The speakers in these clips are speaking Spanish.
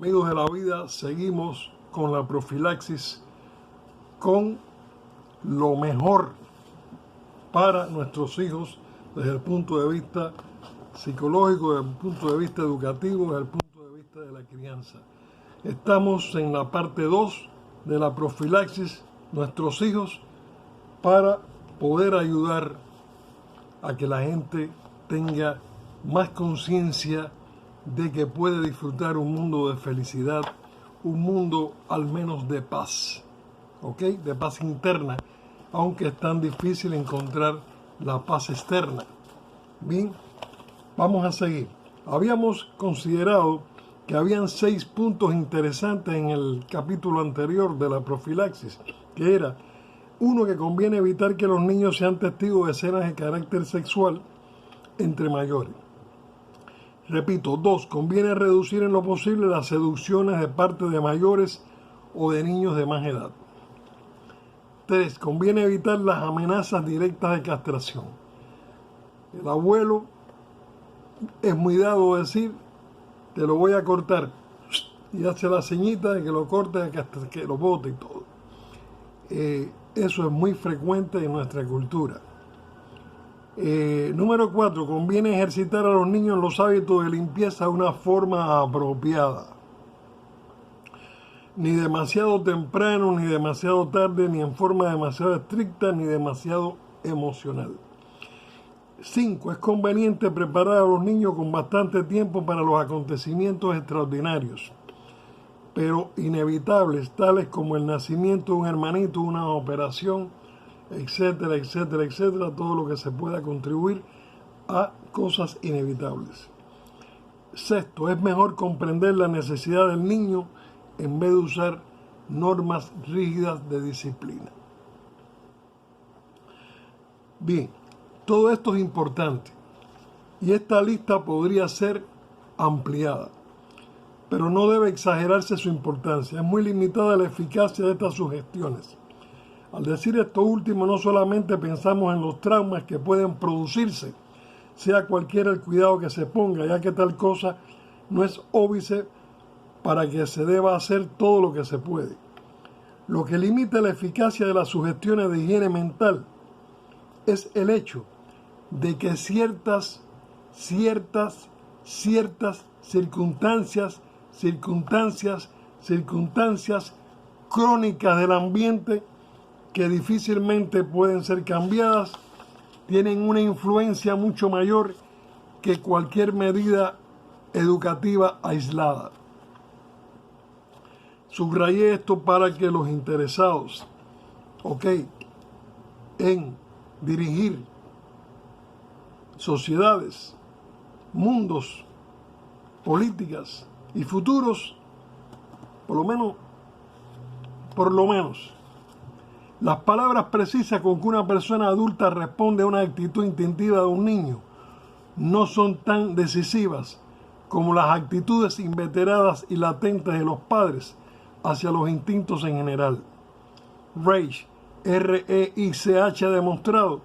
Amigos de la vida, seguimos con la profilaxis, con lo mejor para nuestros hijos desde el punto de vista psicológico, desde el punto de vista educativo, desde el punto de vista de la crianza. Estamos en la parte 2 de la profilaxis, nuestros hijos, para poder ayudar a que la gente tenga más conciencia de que puede disfrutar un mundo de felicidad, un mundo al menos de paz, ¿ok? De paz interna, aunque es tan difícil encontrar la paz externa. Bien, vamos a seguir. Habíamos considerado que habían 6 puntos interesantes en el capítulo anterior de la profilaxis, que era: 1, que conviene evitar que los niños sean testigos de escenas de carácter sexual entre mayores. Repito, 2, conviene reducir en lo posible las seducciones de parte de mayores o de niños de más edad. 3, conviene evitar las amenazas directas de castración. El abuelo es muy dado a decir: te lo voy a cortar, y hace la ceñita de que lo corte, que lo bote y todo. Eso es muy frecuente en nuestra cultura. Número 4, conviene ejercitar a los niños los hábitos de limpieza de una forma apropiada. Ni demasiado temprano, ni demasiado tarde, ni en forma demasiado estricta, ni demasiado emocional. 5, es conveniente preparar a los niños con bastante tiempo para los acontecimientos extraordinarios, pero inevitables, tales como el nacimiento de un hermanito, una operación, etcétera, etcétera, etcétera, todo lo que se pueda contribuir a cosas inevitables. 6, es mejor comprender la necesidad del niño en vez de usar normas rígidas de disciplina. Bien, todo esto es importante y esta lista podría ser ampliada, pero no debe exagerarse su importancia. Es muy limitada la eficacia de estas sugestiones. Al decir esto último, no solamente pensamos en los traumas que pueden producirse, sea cualquiera el cuidado que se ponga, ya que tal cosa no es óbice para que se deba hacer todo lo que se puede. Lo que limita la eficacia de las sugestiones de higiene mental es el hecho de que ciertas circunstancias crónicas del ambiente, que difícilmente pueden ser cambiadas, tienen una influencia mucho mayor que cualquier medida educativa aislada. Subrayé esto para que los interesados, en dirigir sociedades, mundos, políticas y futuros, por lo menos, las palabras precisas con que una persona adulta responde a una actitud instintiva de un niño no son tan decisivas como las actitudes inveteradas y latentes de los padres hacia los instintos en general. Reich, R-E-I-C-H, ha demostrado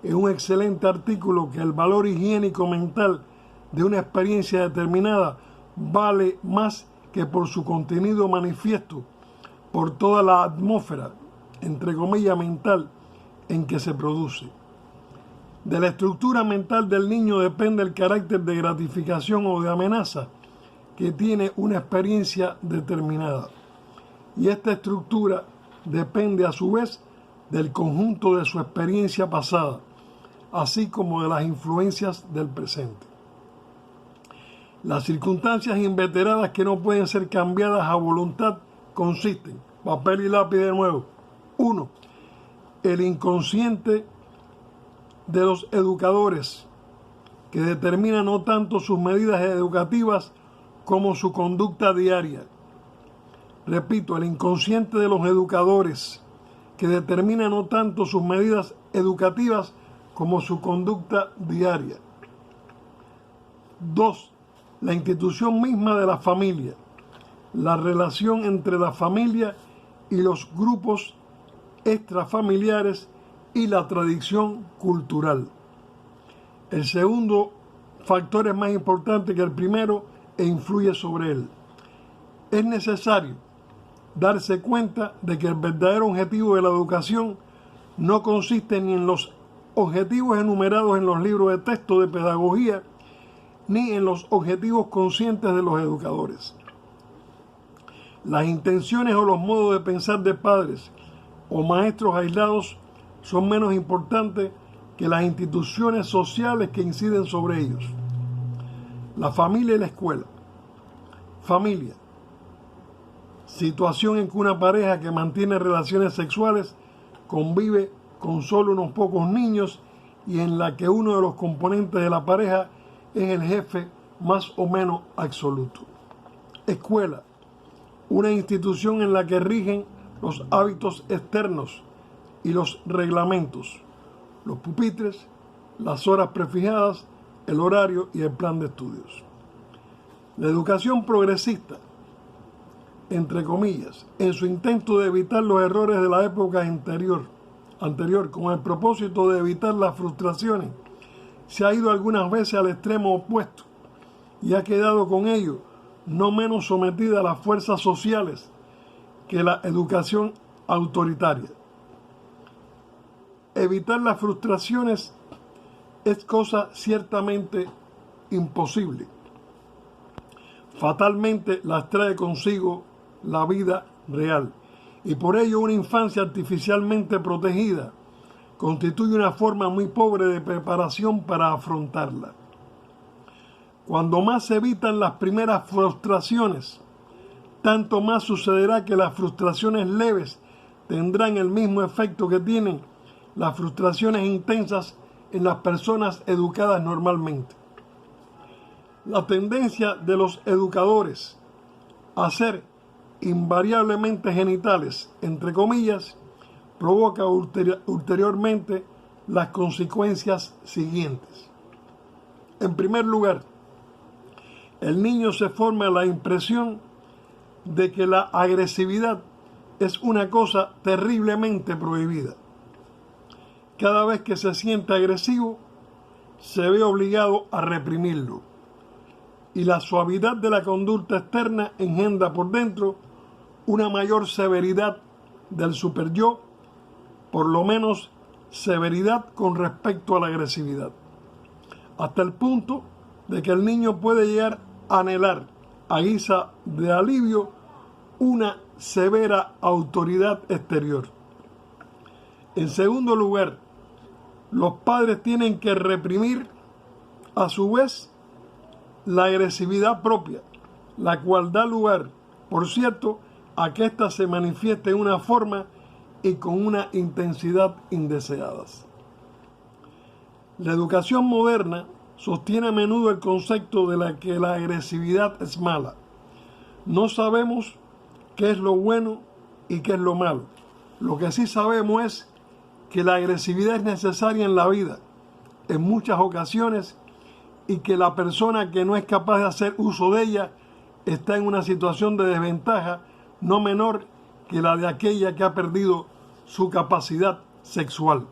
en un excelente artículo que el valor higiénico mental de una experiencia determinada vale más que por su contenido manifiesto, por toda la atmósfera, entre comillas, mental en que se produce. De la estructura mental del niño depende el carácter de gratificación o de amenaza que tiene una experiencia determinada. Y esta estructura depende a su vez del conjunto de su experiencia pasada, así como de las influencias del presente. Las circunstancias inveteradas que no pueden ser cambiadas a voluntad consisten, papel y lápiz de nuevo: 1, el inconsciente de los educadores, que determina no tanto sus medidas educativas como su conducta diaria. Repito, el inconsciente de los educadores, que determina no tanto sus medidas educativas como su conducta diaria. 2, la institución misma de la familia, la relación entre la familia y los grupos extrafamiliares y la tradición cultural. El segundo factor es más importante que el primero e influye sobre él. Es necesario darse cuenta de que el verdadero objetivo de la educación no consiste ni en los objetivos enumerados en los libros de texto de pedagogía, ni en los objetivos conscientes de los educadores. Las intenciones o los modos de pensar de padres o maestros aislados son menos importantes que las instituciones sociales que inciden sobre ellos. La familia y la escuela. Familia. Situación en que una pareja que mantiene relaciones sexuales convive con solo unos pocos niños y en la que uno de los componentes de la pareja es el jefe más o menos absoluto. Escuela. Una institución en la que rigen los hábitos externos y los reglamentos, los pupitres, las horas prefijadas, el horario y el plan de estudios. La educación progresista, entre comillas, en su intento de evitar los errores de la época anterior, con el propósito de evitar las frustraciones, se ha ido algunas veces al extremo opuesto y ha quedado con ello no menos sometida a las fuerzas sociales que la educación autoritaria. Evitar las frustraciones es cosa ciertamente imposible. Fatalmente las trae consigo la vida real y por ello una infancia artificialmente protegida constituye una forma muy pobre de preparación para afrontarla. Cuando más se evitan las primeras frustraciones, tanto más sucederá que las frustraciones leves tendrán el mismo efecto que tienen las frustraciones intensas en las personas educadas normalmente. La tendencia de los educadores a ser invariablemente genitales, entre comillas, provoca ulteriormente las consecuencias siguientes. En primer lugar, el niño se forma la impresión de que la agresividad es una cosa terriblemente prohibida. Cada vez que se siente agresivo, se ve obligado a reprimirlo. Y la suavidad de la conducta externa engendra por dentro una mayor severidad del superyo, por lo menos severidad con respecto a la agresividad, hasta el punto de que el niño puede llegar a anhelar, a guisa de alivio, una severa autoridad exterior. En segundo lugar, los padres tienen que reprimir a su vez la agresividad propia, la cual da lugar, por cierto, a que ésta se manifieste en una forma y con una intensidad indeseadas. La educación moderna sostiene a menudo el concepto de que la agresividad es mala. No sabemos qué es lo bueno y qué es lo malo. Lo que sí sabemos es que la agresividad es necesaria en la vida, en muchas ocasiones, y que la persona que no es capaz de hacer uso de ella está en una situación de desventaja no menor que la de aquella que ha perdido su capacidad sexual.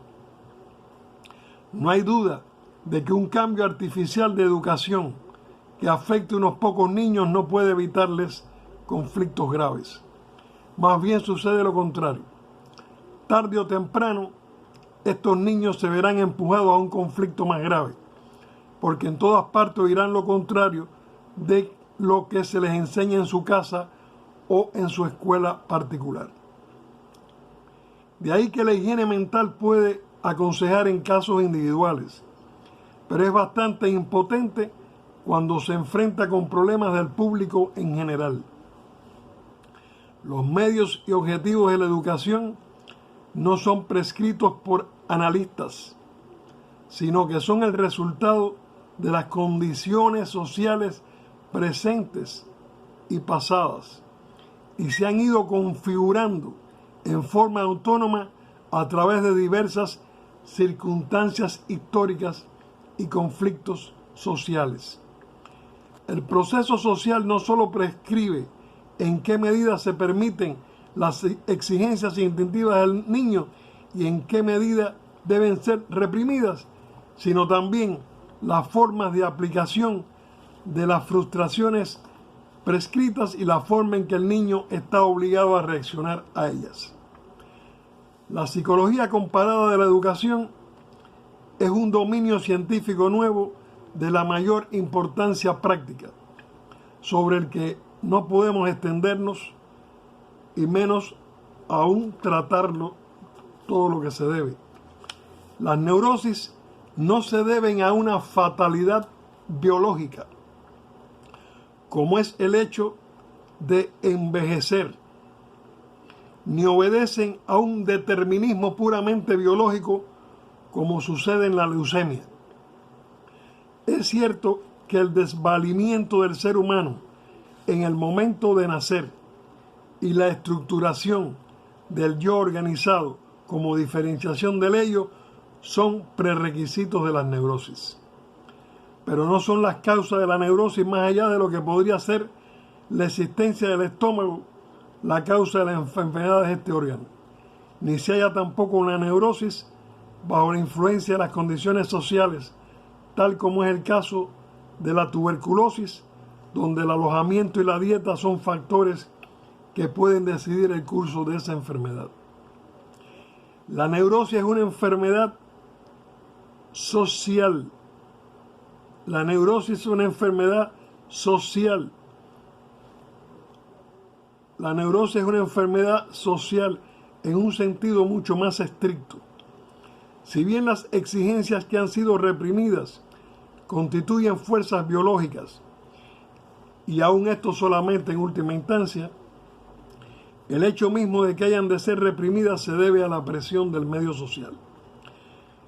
No hay duda de que un cambio artificial de educación que afecte a unos pocos niños no puede evitarles conflictos graves. Más bien sucede lo contrario. Tarde o temprano, estos niños se verán empujados a un conflicto más grave, porque en todas partes oirán lo contrario de lo que se les enseña en su casa o en su escuela particular. De ahí que la higiene mental puede aconsejar en casos individuales, pero es bastante impotente cuando se enfrenta con problemas del público en general. Los medios y objetivos de la educación no son prescritos por analistas, sino que son el resultado de las condiciones sociales presentes y pasadas, y se han ido configurando en forma autónoma a través de diversas circunstancias históricas y conflictos sociales. El proceso social no solo prescribe en qué medida se permiten las exigencias instintivas del niño y en qué medida deben ser reprimidas, sino también las formas de aplicación de las frustraciones prescritas y la forma en que el niño está obligado a reaccionar a ellas. La psicología comparada de la educación es un dominio científico nuevo de la mayor importancia práctica, sobre el que no podemos extendernos y menos aún tratarlo todo lo que se debe. Las neurosis no se deben a una fatalidad biológica, como es el hecho de envejecer, ni obedecen a un determinismo puramente biológico como sucede en la leucemia. Es cierto que el desvalimiento del ser humano en el momento de nacer y la estructuración del yo organizado como diferenciación del ello son prerequisitos de las neurosis. Pero no son las causas de la neurosis más allá de lo que podría ser la existencia del estómago, la causa de las enfermedades de este órgano. Ni se halla tampoco una neurosis bajo la influencia de las condiciones sociales, tal como es el caso de la tuberculosis, donde el alojamiento y la dieta son factores que pueden decidir el curso de esa enfermedad. La neurosis es una enfermedad social. La neurosis es una enfermedad social. La neurosis es una enfermedad social en un sentido mucho más estricto. Si bien las exigencias que han sido reprimidas constituyen fuerzas biológicas, y aún esto solamente en última instancia, el hecho mismo de que hayan de ser reprimidas se debe a la presión del medio social.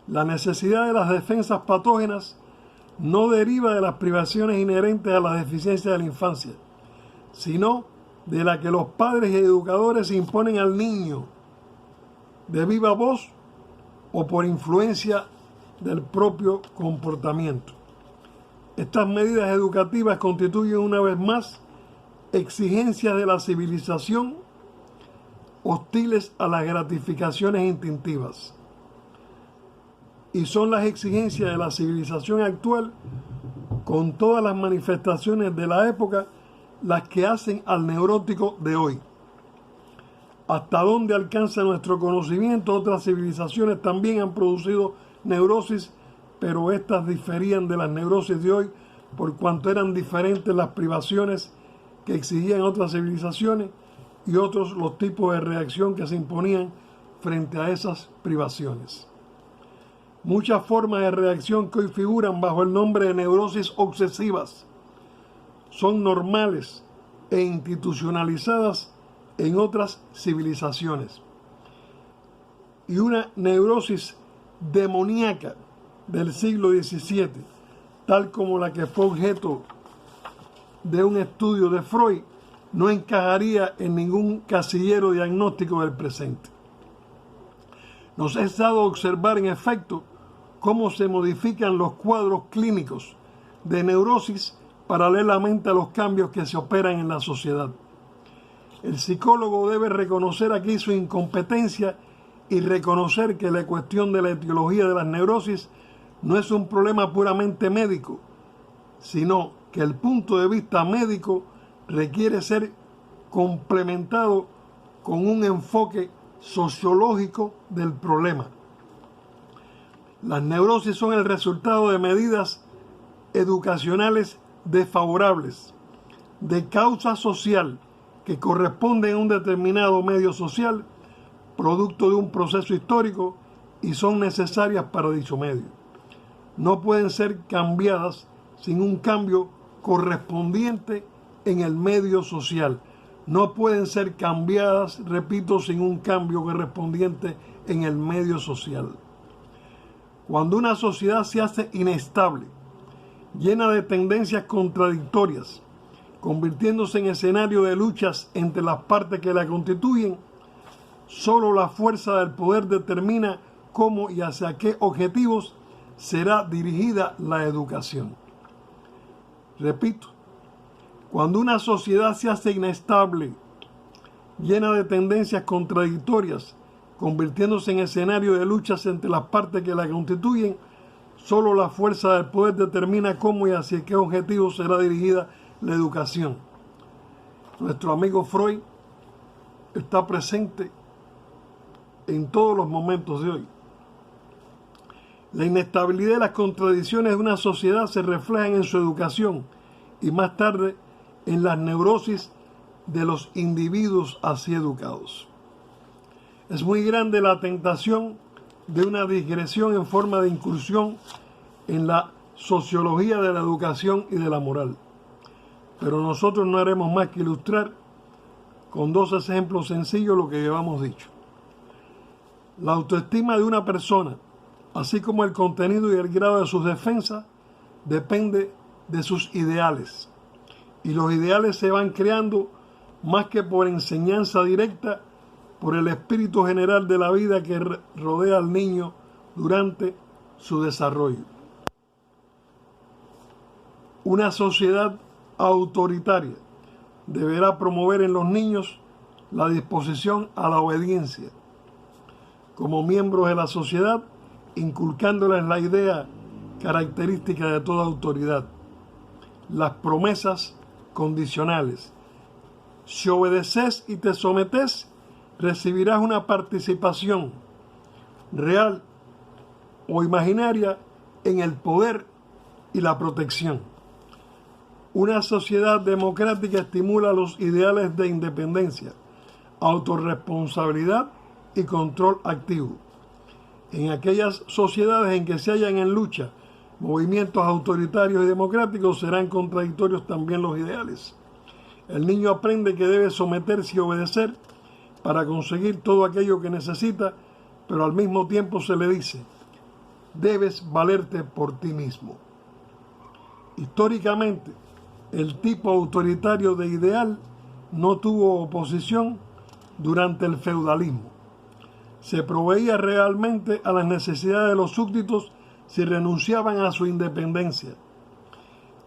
La necesidad de las defensas patógenas no deriva de las privaciones inherentes a la deficiencia de la infancia, sino de la que los padres y educadores imponen al niño de viva voz o por influencia del propio comportamiento. Estas medidas educativas constituyen una vez más exigencias de la civilización hostiles a las gratificaciones instintivas. Y son las exigencias de la civilización actual, con todas las manifestaciones de la época, las que hacen al neurótico de hoy. Hasta dónde alcanza nuestro conocimiento, otras civilizaciones también han producido neurosis, pero estas diferían de las neurosis de hoy por cuanto eran diferentes las privaciones que exigían otras civilizaciones y otros los tipos de reacción que se imponían frente a esas privaciones. Muchas formas de reacción que hoy figuran bajo el nombre de neurosis obsesivas son normales e institucionalizadas en otras civilizaciones. Y una neurosis demoníaca del siglo XVII, tal como la que fue objeto de un estudio de Freud, no encajaría en ningún casillero diagnóstico del presente. Nos es dado observar en efecto cómo se modifican los cuadros clínicos de neurosis paralelamente a los cambios que se operan en la sociedad. El psicólogo debe reconocer aquí su incompetencia y reconocer que la cuestión de la etiología de las neurosis no es un problema puramente médico, sino que el punto de vista médico requiere ser complementado con un enfoque sociológico del problema. Las neurosis son el resultado de medidas educacionales desfavorables, de causa social que corresponden a un determinado medio social, producto de un proceso histórico, y son necesarias para dicho medio. No pueden ser cambiadas sin un cambio correspondiente en el medio social. No pueden ser cambiadas, repito, sin un cambio correspondiente en el medio social. Cuando una sociedad se hace inestable, llena de tendencias contradictorias, convirtiéndose en escenario de luchas entre las partes que la constituyen, solo la fuerza del poder determina cómo y hacia qué objetivos será dirigida la educación. Repito, cuando una sociedad se hace inestable, llena de tendencias contradictorias, convirtiéndose en escenario de luchas entre las partes que la constituyen, solo la fuerza del poder determina cómo y hacia qué objetivos será dirigida la educación. nuestro amigo Freud está presente en todos los momentos de hoy. La inestabilidad y las contradicciones de una sociedad se reflejan en su educación y más tarde en las neurosis de los individuos así educados. Es muy grande la tentación de una digresión en forma de incursión en la sociología de la educación y de la moral. Pero nosotros no haremos más que ilustrar con dos ejemplos sencillos lo que llevamos dicho. La autoestima de una persona, así como el contenido y el grado de sus defensas, depende de sus ideales. Y los ideales se van creando más que por enseñanza directa, por el espíritu general de la vida que rodea al niño durante su desarrollo. Una sociedad autoritaria deberá promover en los niños la disposición a la obediencia como miembros de la sociedad, inculcándoles la idea característica de toda autoridad, las promesas condicionales. Si obedeces y te sometes, recibirás una participación real o imaginaria en el poder y la protección. Una sociedad democrática estimula los ideales de independencia, autorresponsabilidad y control activo. En aquellas sociedades en que se hallan en lucha movimientos autoritarios y democráticos, serán contradictorios también los ideales. El niño aprende que debe someterse y obedecer para conseguir todo aquello que necesita, pero al mismo tiempo se le dice: debes valerte por ti mismo. Históricamente, el tipo autoritario de ideal no tuvo oposición durante el feudalismo. Se proveía realmente a las necesidades de los súbditos si renunciaban a su independencia,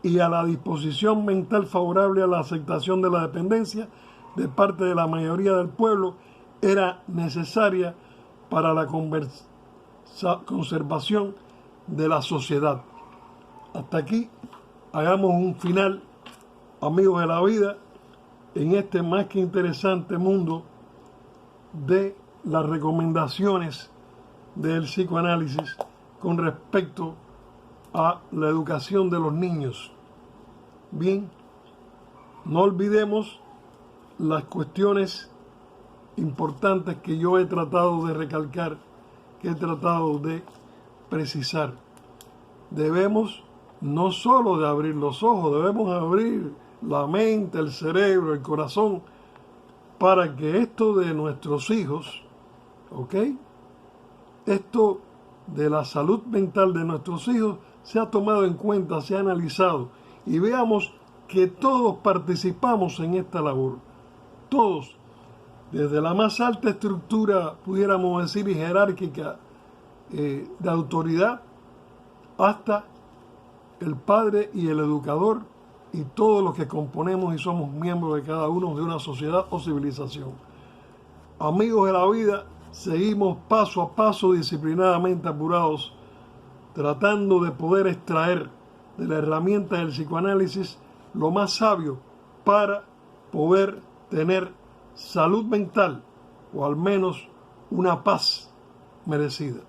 y a la disposición mental favorable a la aceptación de la dependencia de parte de la mayoría del pueblo era necesaria para la conservación de la sociedad. Hasta aquí hagamos un final, amigos de la vida, en este más que interesante mundo de las recomendaciones del psicoanálisis con respecto a la educación de los niños. Bien, no olvidemos las cuestiones importantes que yo he tratado de recalcar, que he tratado de precisar. Debemos no solo de abrir los ojos, debemos abrir la mente, el cerebro, el corazón, para que esto de nuestros hijos, ¿ok?, esto de la salud mental de nuestros hijos sea tomado en cuenta, sea analizado, y veamos que todos participamos en esta labor. Todos, desde la más alta estructura, pudiéramos decir, y jerárquica de autoridad, hasta el padre y el educador, y todos los que componemos y somos miembros de cada uno de una sociedad o civilización. Amigos de la vida, seguimos paso a paso, disciplinadamente apurados, tratando de poder extraer de la herramienta del psicoanálisis lo más sabio para poder tener salud mental, o al menos una paz merecida.